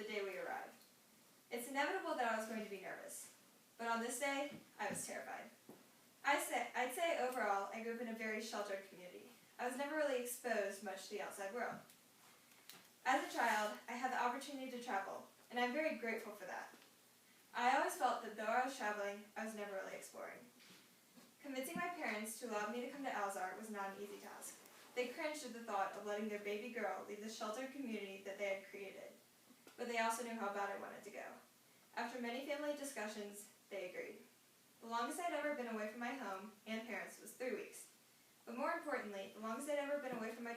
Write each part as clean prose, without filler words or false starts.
the day we arrived. It's inevitable that I was going to be nervous, but on this day, I was terrified. I'd say overall, I grew up in a very sheltered community. I was never really exposed much to the outside world. As a child, I had the opportunity to travel, and I'm very grateful for that. I always felt that though I was traveling, I was never really exploring. Convincing my parents to allow me to come to Alzar was not an easy task. They cringed at the thought of letting their baby girl leave the sheltered community that they had created, but they also knew how bad I wanted to go. After many family discussions, they agreed. The longest I'd ever been away from my home and parents was 3 weeks. But more importantly, the longest I'd ever been away from my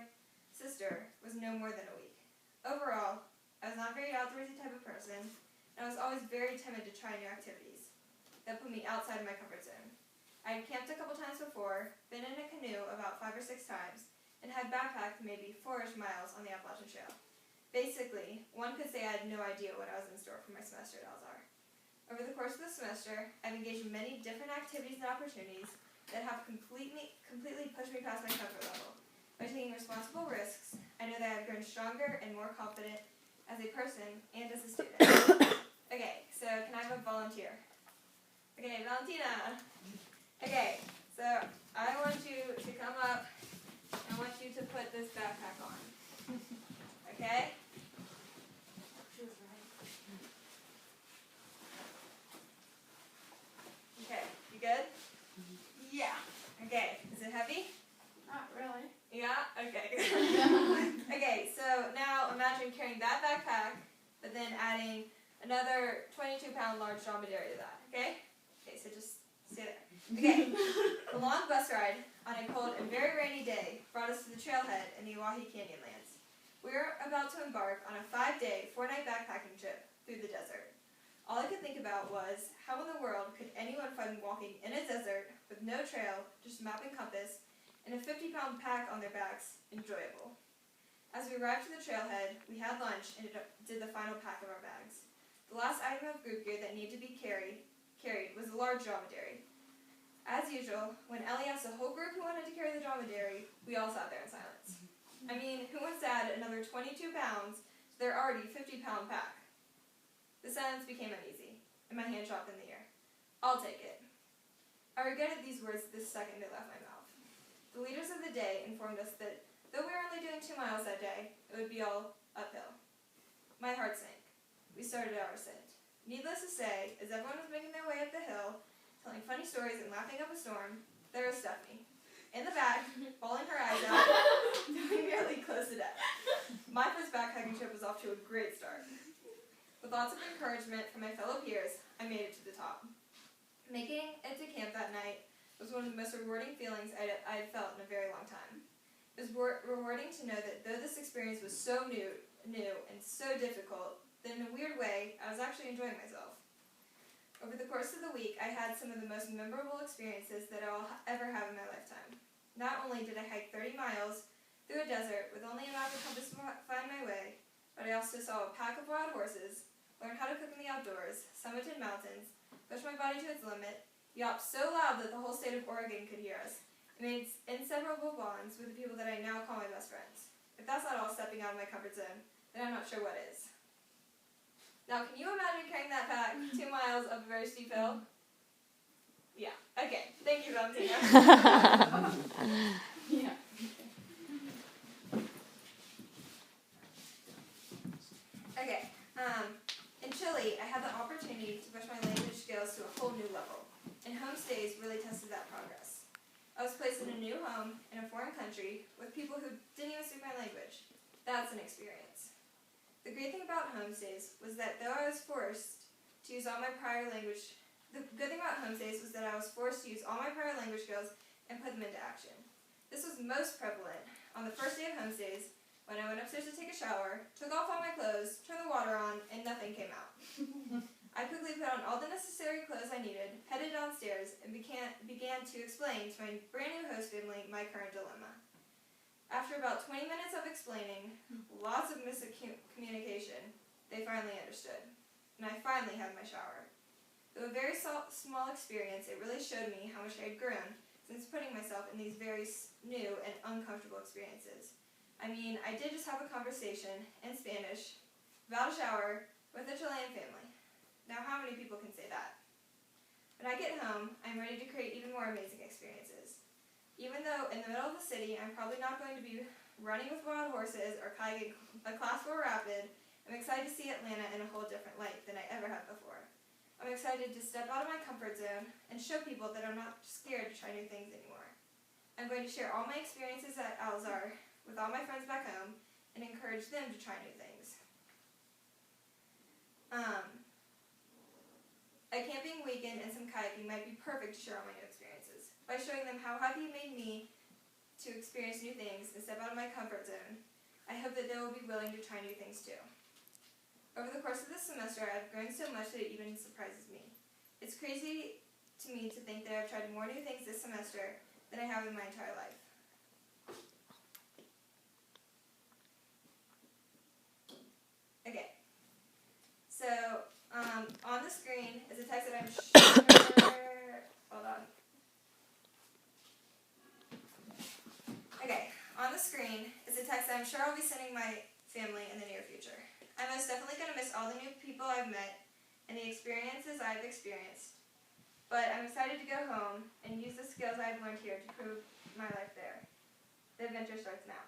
sister was no more than a week. Overall, I was not a very outdoorsy type of person, and I was always very timid to try new activities that put me outside of my comfort zone. I had camped a couple times before, been in a canoe about 5 or 6 times, and had backpacked maybe 4-ish miles on the Appalachian Trail. Basically, one could say I had no idea what I was in store for my semester at Alzar. Over the course of the semester, I've engaged in many different activities and opportunities that have completely pushed me past my comfort level. By taking responsible risks, I know that I've grown stronger and more confident as a person and as a student. Okay, so can I have a volunteer? Okay, Valentina. Okay, so I want you to come up. I want you to put this backpack on. Okay? Okay, you good? Yeah. Okay, is it heavy? Not really. Yeah? Okay. Okay, so now imagine carrying that backpack, but then adding another 22-pound large dromedary to that, okay? Okay, so just stay there. Okay, the long bus ride on a cold and very rainy day brought us to the trailhead in the Oahe Canyonlands. We were about to embark on a 5-day, 4-night backpacking trip through the desert. All I could think about was, how in the world could anyone find walking in a desert with no trail, just a map and compass, and a 50-pound pack on their backs enjoyable? As we arrived to the trailhead, we had lunch and did the final pack of our bags. The last item of group gear that needed to be carried was a large dromedary. As usual, when Ellie asked the whole group who wanted to carry the dromedary, we all sat there in silence. I mean, who wants to add another 22 pounds to their already 50-pound pack? The silence became uneasy, and my hand dropped in the air. I'll take it. I regretted these words the second they left my mouth. The leaders of the day informed us that though we were only doing 2 miles that day, it would be all uphill. My heart sank. We started our ascent. Needless to say, as everyone was making their way up the hill, telling funny stories and laughing up a storm, there was Stephanie, in the back, bawling her eyes out, doing nearly close to death. My first backpacking trip was off to a great start. With lots of encouragement from my fellow peers, I made it to the top. Making it to camp that night was one of the most rewarding feelings I had felt in a very long time. It was rewarding to know that though this experience was so new and so difficult, that in a weird way, I was actually enjoying myself. Over the course of the week, I had some of the most memorable experiences that I'll ever have in my lifetime. Not only did I hike 30 miles through a desert with only a map and compass to find my way, but I also saw a pack of wild horses, learned how to cook in the outdoors, summited mountains, pushed my body to its limit, yapped so loud that the whole state of Oregon could hear us, and made inseparable bonds with the people that I now call my best friends. If that's not all stepping out of my comfort zone, then I'm not sure what is. Now, can you imagine carrying that pack 2 miles up a very steep hill? Yeah. Okay. Thank you, Valentina. Yeah. Okay. In Chile, I had the opportunity to push my language skills to a whole new level, and homestays really tested that progress. I was placed in a new home in a foreign country with people who didn't even speak my language. That's an experience. The great thing about homestays was that though I was forced to use all my prior language, the good thing about homestays was that I was forced to use all my prior language skills and put them into action. This was most prevalent on the first day of homestays when I went upstairs to take a shower, took off all my clothes, turned the water on, and nothing came out. I quickly put on all the necessary clothes I needed, headed downstairs, and began to explain to my brand new host family my current dilemma. After about 20 minutes of explaining, lots of miscommunication, they finally understood, and I finally had my shower. Though a very small experience, it really showed me how much I had grown since putting myself in these very new and uncomfortable experiences. I mean, I did just have a conversation in Spanish about a shower with a Chilean family. Now how many people can say that? When I get home, I'm ready to create even more amazing experiences. Even though in the middle of the city, I'm probably not going to be running with wild horses or kayaking a class 4 rapid, I'm excited to see Atlanta in a whole different light than I ever have before. I'm excited to step out of my comfort zone and show people that I'm not scared to try new things anymore. I'm going to share all my experiences at Alzar with all my friends back home and encourage them to try new things. A camping weekend and some kayaking might be perfect to share all my new experiences. By showing them how happy it made me to experience new things and step out of my comfort zone, I hope that they will be willing to try new things too. Over the course of this semester, I've grown so much that it even surprises me. It's crazy to me to think that I've tried more new things this semester than I have in my entire life. Okay, so on the screen is a text that I'm sure, hold on. Okay, on the screen is a text that I'm sure I'll be sending my family in the near future. I'm most definitely going to miss all the new people I've met and the experiences I've experienced, but I'm excited to go home and use the skills I've learned here to prove my life there. The adventure starts now.